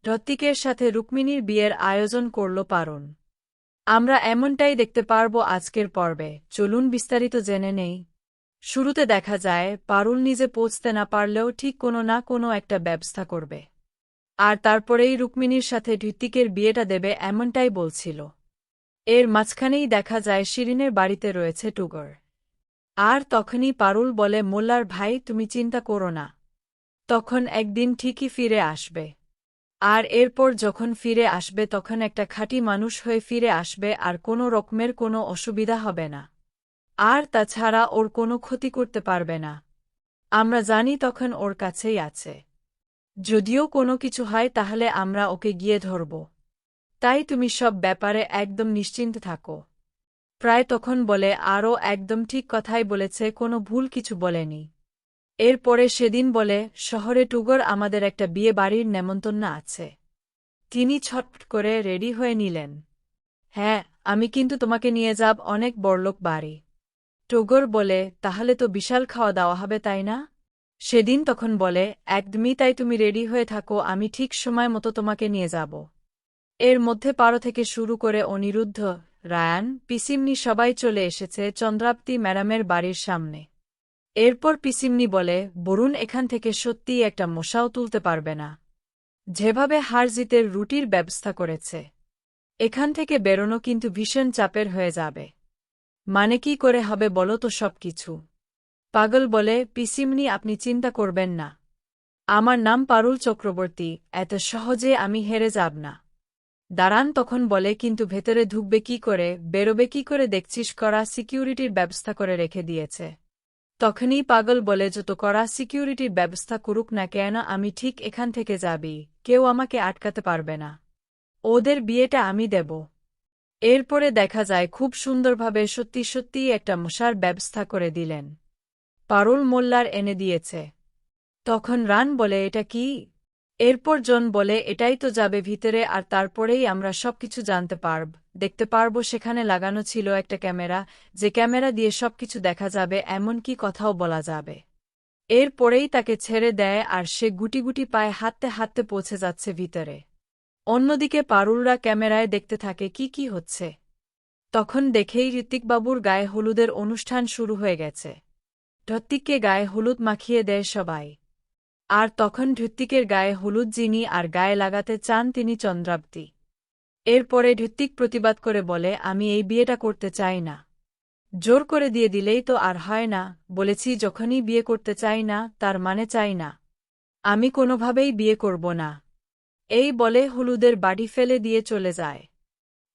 ঋত্বিকের সাথে রুক্মিণীর বিয়ের আয়োজন করল পারুল। আমরা এমনটাই দেখতে পারব আজকের পর্বে। চলুন বিস্তারিত জেনে নেই। শুরুতে দেখা যায় পারুল নিজে পৌঁছতে না পারলেও ঠিক কোনো না কোনো একটা ব্যবস্থা করবে, আর তারপরেই রুক্মিণীর সাথে ঋত্বিকের বিয়েটা দেবে এমনটাই বলছিল। এর মাঝখানেই দেখা যায় শিরিনের বাড়িতে রয়েছে টুগর। আর তখনই পারুল বলে, মোল্লার ভাই, তুমি চিন্তা করো না, তখন একদিন ঠিকই ফিরে আসবে। আর এরপর যখন ফিরে আসবে তখন একটা খাঁটি মানুষ হয়ে ফিরে আসবে, আর কোনো রকমের কোনো অসুবিধা হবে না। আর তাছাড়া ওর কোনো ক্ষতি করতে পারবে না। আমরা জানি তখন ওর কাছেই আছে। যদিও কোনো কিছু হয় তাহলে আমরা ওকে গিয়ে ধরব। তাই তুমি সব ব্যাপারে একদম নিশ্চিন্ত থাকো। প্রায় তখন বলে, আরও একদম ঠিক কথাই বলেছে, কোনো ভুল কিছু বলেনি। এরপরে সেদিন বলে, শহরে টুগর আমাদের একটা বিয়ে বাড়ির নেমন্তন্ন আছে। তিনি ছটফট করে রেডি হয়ে নিলেন। হ্যাঁ, আমি কিন্তু তোমাকে নিয়ে যাব অনেক বড়লোক বাড়ি। টুগর বলে, তাহলে তো বিশাল খাওয়া দাওয়া হবে, তাই না? সেদিন তখন বলে, একদমই তাই, তুমি রেডি হয়ে থাকো, আমি ঠিক সময় মতো তোমাকে নিয়ে যাব। এর মধ্যে পারো থেকে শুরু করে অনিরুদ্ধ, রায়ান, পিসিমনি সবাই চলে এসেছে চন্দ্রাবতী ম্যাডামের বাড়ির সামনে। এরপর পিসিমনি বলে, বরুণ এখান থেকে সত্যিই একটা মশাও তুলতে পারবে না। যেভাবে হারজিতের রুটির ব্যবস্থা করেছে, এখান থেকে বেরোনো কিন্তু ভীষণ চাপের হয়ে যাবে। মানে কি করে হবে বলো তো সব কিছু? পাগল বলে, পিসিমনি আপনি চিন্তা করবেন না, আমার নাম পারুল চক্রবর্তী, এত সহজে আমি হেরে যাব না। দাঁড়ান তখন বলে, কিন্তু ভেতরে ঢুকবে কি করে, বেরোবে কি করে, দেখছিস করা সিকিউরিটির ব্যবস্থা করে রেখে দিয়েছে। তখনই পাগল বলে, যত করা সিকিউরিটির ব্যবস্থা করুক না কেন, আমি ঠিক এখান থেকে যাবি, কেউ আমাকে আটকাতে পারবে না। ওদের বিয়েটা আমি দেব। এরপরে দেখা যায় খুব সুন্দরভাবে সত্যি সত্যিই একটা মশার ব্যবস্থা করে দিলেন। পারুল মোল্লার এনে দিয়েছে। তখন রান বলে, এটা কি? এরপর জন বলে, এটাই তো যাবে ভিতরে, আর তারপরেই আমরা সবকিছু জানতে পারব, দেখতে পারব। সেখানে লাগানো ছিল একটা ক্যামেরা, যে ক্যামেরা দিয়ে সবকিছু দেখা যাবে, এমনকি কথাও বলা যাবে। এরপরেই তাকে ছেড়ে দেয়, আর সে গুটি গুটি পায়ে হাঁটতে হাঁটতে পৌঁছে যাচ্ছে ভিতরে। অন্যদিকে পারুলরা ক্যামেরায় দেখতে থাকে কি কি হচ্ছে। তখন দেখেই ঋত্বিকবাবুর গায়ে হলুদের অনুষ্ঠান শুরু হয়ে গেছে। ঋত্বিককে গায়ে হলুদ মাখিয়ে দেয় সবাই। আর তখন ঋত্বিকের গায়ে হলুদ যিনি আর গায়ে লাগাতে চান তিনি চন্দ্রাবতী। এরপরে ঋত্বিক প্রতিবাদ করে বলে, আমি এই বিয়েটা করতে চাই না। জোর করে দিয়ে দিলেই তো আর হয় না, বলেছি যখনই বিয়ে করতে চাই না তার মানে চাই না। আমি কোনোভাবেই বিয়ে করব না। এই বলে হলুদের বাড়ি ফেলে দিয়ে চলে যায়।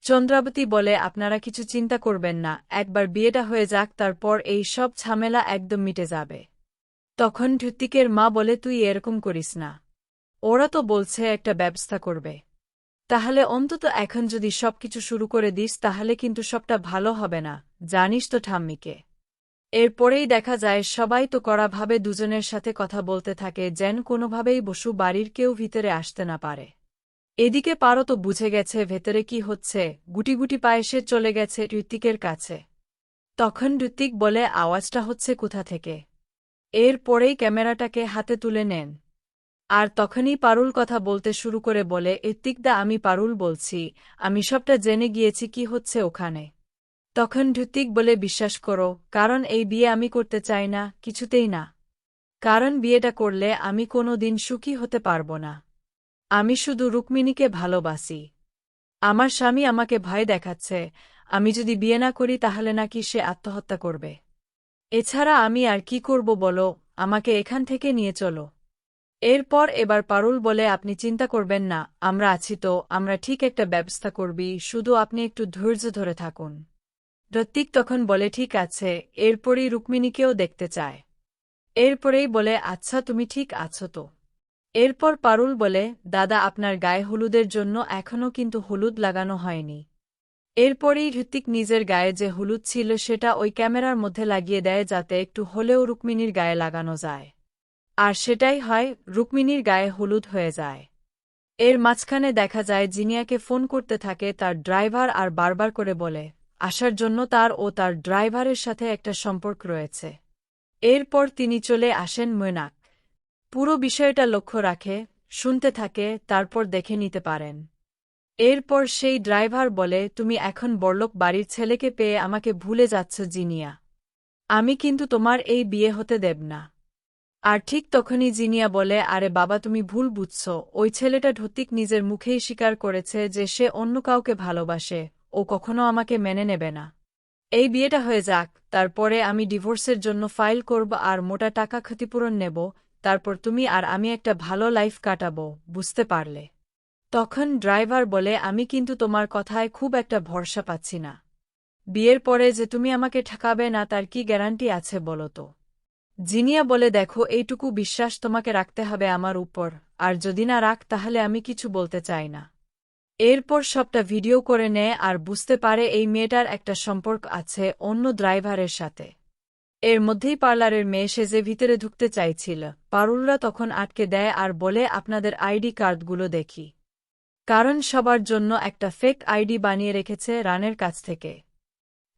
চন্দ্রাবতী বলে, আপনারা কিছু চিন্তা করবেন না, একবার বিয়েটা হয়ে যাক, তারপর এই সব ঝামেলা একদম মিটে যাবে। তখন ঋত্বিকের মা বলে, তুই এরকম করিস না, ওরা তো বলছে একটা ব্যবস্থা করবে। তাহলে অন্তত এখন যদি সবকিছু শুরু করে দিস তাহলে কিন্তু সবটা ভালো হবে না, জানিস তো ঠাম্মিকে। এরপরেই দেখা যায় সবাই তো কড়াভাবে দুজনের সাথে কথা বলতে থাকে, যেন কোনোভাবেই বসু বাড়ির কেউ ভিতরে আসতে না পারে। এদিকে পারো তো বুঝে গেছে ভেতরে কি হচ্ছে, গুটি গুটি পায়ে সে চলে গেছে ঋত্বিকের কাছে। তখন ঋত্বিক বলে, আওয়াজটা হচ্ছে কোথা থেকে? এরপরেই ক্যামেরাটাকে হাতে তুলে নেন। আর তখনই পারুল কথা বলতে শুরু করে বলে, ঋত্বিকদা, আমি পারুল বলছি, আমি সবটা জেনে গিয়েছি কি হচ্ছে ওখানে। তখন ঋত্বিক বলে, বিশ্বাস করো, কারণ এই বিয়ে আমি করতে চাই না, কিছুতেই না। কারণ বিয়েটা করলে আমি কোনো দিন সুখী হতে পারব না। আমি শুধু রুক্মিণীকে ভালোবাসি। আমার স্বামী আমাকে ভয় দেখাচ্ছে, আমি যদি বিয়ে না করি তাহলে নাকি সে আত্মহত্যা করবে। এছাড়া আমি আর কি করব বলো, আমাকে এখান থেকে নিয়ে চলো। এরপর এবার পারুল বলে, আপনি চিন্তা করবেন না, আমরা আছি তো, আমরা ঠিক একটা ব্যবস্থা করবি, শুধু আপনি একটু ধৈর্য ধরে থাকুন। ঋত্বিক তখন বলে, ঠিক আছে। এরপরই রুক্মিণীকেও দেখতে চায়। এরপরেই বলে, আচ্ছা তুমি ঠিক আছো তো? এরপর পারুল বলে, দাদা, আপনার গায়ে হলুদের জন্য এখনও কিন্তু হলুদ লাগানো হয়নি। এরপরেই ঋত্বিক নিজের গায়ে যে হলুদ ছিল সেটা ওই ক্যামেরার মধ্যে লাগিয়ে দেয়, যাতে একটু হলেও রুক্মিণীর গায়ে লাগানো যায়। আর সেটাই হয়, রুক্মিণীর গায়ে হলুদ হয়ে যায়। এর মাঝখানে দেখা যায় জিনিয়াকে ফোন করতে থাকে তার ড্রাইভার, আর বারবার করে বলে আসার জন্য তার ও তার ড্রাইভারের সাথে একটা সম্পর্ক রয়েছে। এরপর তিনি চলে আসেন মৈনাক। পুরো বিষয়টা লক্ষ্য রাখে শুনতে থাকে, তারপর দেখে নিতে পারেন। এরপর সেই ড্রাইভার বলে, তুমি এখন বড়লোক বাড়ির ছেলেকে পেয়ে আমাকে ভুলে যাচ্ছ জিনিয়া। আমি কিন্তু তোমার এই বিয়ে হতে দেব না। আর ঠিক তখনই জিনিয়া বলে, আরে বাবা তুমি ভুল বুঝছ, ওই ছেলেটা ঢতিক নিজের মুখেই স্বীকার করেছে যে সে অন্য কাউকে ভালোবাসে, ও কখনো আমাকে মেনে নেবে না। এই বিয়েটা হয়ে যাক, তারপরে আমি ডিভোর্সের জন্য ফাইল করব আর মোটা টাকা ক্ষতিপূরণ নেব, তারপর তুমি আর আমি একটা ভালো লাইফ কাটাবো, বুঝতে পারলে? তখন ড্রাইভার বলে, আমি কিন্তু তোমার কথায় খুব একটা ভরসা পাচ্ছি না। বিয়ের পরে যে তুমি আমাকে ঠকাবে না তার কি গ্যারান্টি আছে বলো তো? জিনিয়া বলে, দেখো এইটুকু বিশ্বাস তোমাকে রাখতে হবে আমার উপর, আর যদি না রাখ তাহলে আমি কিছু বলতে চাই না। এরপর সবটা ভিডিও করে নেয় আর বুঝতে পারে এই মেয়েটার একটা সম্পর্ক আছে অন্য ড্রাইভারের সাথে। এর মধ্যেই পার্লারের মেয়ে সেজে ভিতরে ঢুকতে চাইছিল, পারুলরা তখন আটকে দেয় আর বলে, আপনাদের আইডি কার্ডগুলো দেখি। কারণ সবার জন্য একটা ফেক আইডি বানিয়ে রেখেছে রানের কাছ থেকে।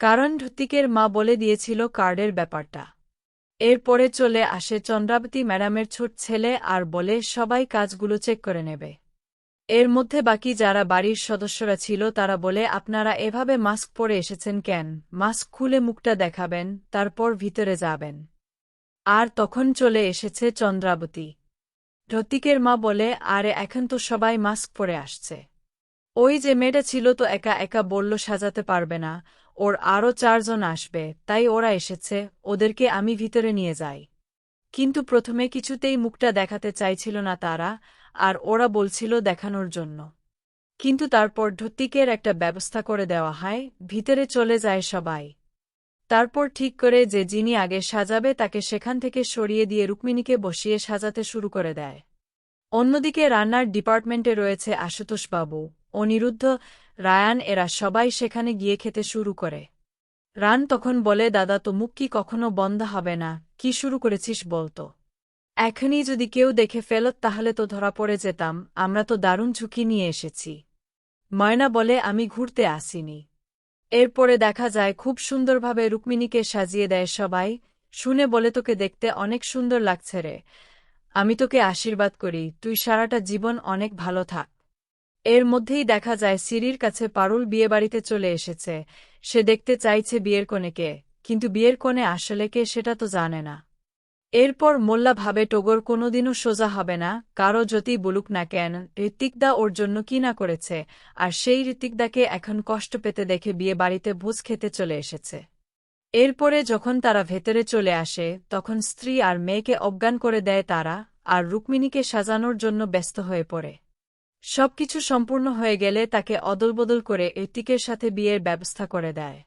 কারণ ঢতিকের মা বলে দিয়েছিল কার্ডের ব্যাপারটা। এরপরে চলে আসে চন্দ্রাবতী ম্যাডামের ছোট ছেলে আর বলে সবাই কাজগুলো চেক করে নেবে। এর মধ্যে বাকি যারা বাড়ির সদস্যরা ছিল তারা বলে, আপনারা এভাবে মাস্ক পরে এসেছেন কেন? মাস্ক খুলে মুখটা দেখাবেন, তারপর ভিতরে যাবেন। আর তখন চলে এসেছে চন্দ্রাবতী। ঢতিকের মা বলে, আরে এখন তো সবাই মাস্ক পরে আসছে। ওই যে মেয়েটা ছিল তো একা একা বলল সাজাতে পারবে না, ওর আরও 4 জন আসবে, তাই ওরা এসেছে, ওদেরকে আমি ভিতরে নিয়ে যাই। কিন্তু প্রথমে কিছুতেই মুখটা দেখাতে চাইছিল না তারা, আর ওরা বলছিল দেখানোর জন্য। কিন্তু তারপর ঢতিকের একটা ব্যবস্থা করে দেওয়া হয়, ভিতরে চলে যায় সবাই। তারপর ঠিক করে যে যিনি আগে সাজাবে তাকে সেখান থেকে সরিয়ে দিয়ে রুক্মিণীকে বসিয়ে সাজাতে শুরু করে দেয়। অন্যদিকে রান্নার ডিপার্টমেন্টে রয়েছে আশুতোষবাবু, অনিরুদ্ধ, রায়ান, এরা সবাই সেখানে গিয়ে খেতে শুরু করে। রান তখন বলে, দাদা তো মুখ কি কখনো বন্ধ হবে না, কি শুরু করেছিস বলতো? এখনই যদি কেউ দেখে ফেলত তাহলে তো ধরা পড়ে যেতাম, আমরা তো দারুণ ঝুঁকি নিয়ে এসেছি। ময়না বলে, আমি ঘুরতে আসিনি। এরপরে দেখা যায় খুব সুন্দরভাবে রুক্মিণীকে সাজিয়ে দেয় সবাই, শুনে বলে, তোকে দেখতে অনেক সুন্দর লাগছে রে, আমি তোকে আশীর্বাদ করি, তুই সারাটা জীবন অনেক ভালো থাক। এর মধ্যেই দেখা যায় সিঁড়ির কাছে পারুল বিয়েবাড়িতে চলে এসেছে, সে দেখতে চাইছে বিয়ের কনেকে, কিন্তু বিয়ের কনে আসলে কে সেটা তো জানে না। এরপর মোল্লা ভাবে টগর কোনোদিনও সোজা হবে না, কারো যতই বলুক না কেন ঋত্বিকদা ওর জন্য কি না করেছে, আর সেই ঋত্বিকদাকে এখন কষ্ট পেতে দেখে বিয়ে বাড়িতে ভোজ খেতে চলে এসেছে। এরপরে যখন তারা ভেতরে চলে আসে তখন স্ত্রী আর মেয়েকে অজ্ঞান করে দেয় তারা, আর রুক্মিণীকে সাজানোর জন্য ব্যস্ত হয়ে পড়ে। সবকিছু সম্পূর্ণ হয়ে গেলে তাকে অদলবদল করে ঋত্বিকের সাথে বিয়ের ব্যবস্থা করে দেয়।